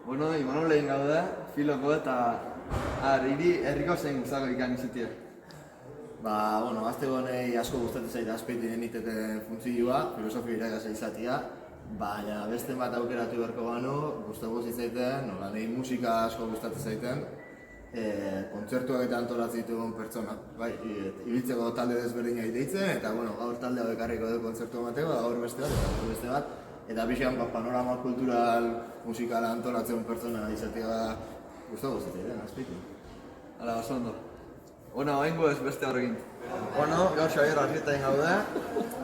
Bueno, Imanol egin gaude, filoko eta herriko zein guztako ikan izitie. Azte gonei asko gustatzen zait azpeitin eniteten funtzioa, filosofia irakasle izatea, baina beste bat aukeratu beharko banu, gustatu zitzaiten, nahi musika asko gustatzen zaiten, kontzertuak eta antolatzen ditugun pertsona. Ibiltzeko talde desberdinak deitzen, eta gaur talde hau ekarriko du kontzertu emateko, gaur beste bat, eta gaur beste bat. Eta pixean panorama kultural, musikala antolatzen pertsona izatea gustatu zitzaiten azpeitin. Hala, oso ondo. Bueno, hain ez beste horrekin. Bueno, gaur Xabier Arrieta egin gaude,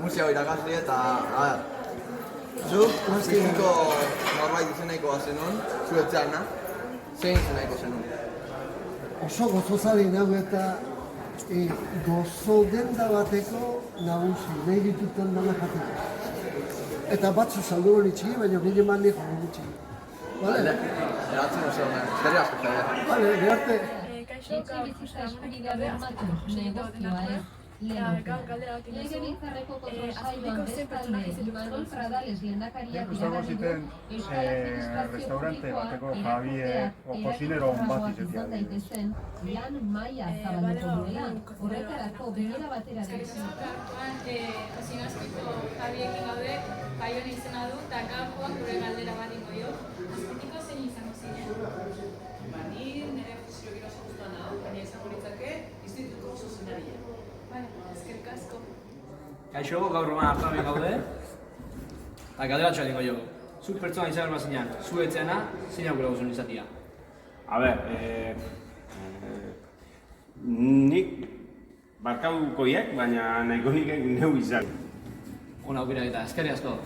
musika irakasle eta, zuk kimiko norbait izenaiko zenun, zu etxeana, zein izenaiko zenun? Oso gozozari nago eta gozo denda bateko nagusi, nahi dituten dana jateko. Eta batzu saldu hori txiki, baina gine mani hori txiki. Bale? Eratzen oso, zerri asko Xabier. Bale, beharte. Etxe bizitza eskubidea bermatu negozioa ez lehenengo. Legebiltzarreko kontrolsaioan bestalde Imanol Pradales lehendakariak iragarri du Euskal Administrazio Publikoa cocinero bat izatea. daitezen lan maila zabalduko duela. Horretarako bilera batera Osinazpiko Javiekin gaude, Baiona izena du, eta gaurkoan gure galdera bat ingo dio. Azpitiko zein izango zinen? Ni nire fisiologia oso guztuan hau, baina izango litzake institutuko zuzenaria. Eskerrik asko. Kaixo, gaur roman hartamen gaude, eta galderatxoa dingo jo. Zuk pertsona izan behar zinean, zu etxeana, zein aukera guzun izatea? Nik barkaukoiek, baina nahiko nik neu izan. Ona aukera eta, eskerri asko.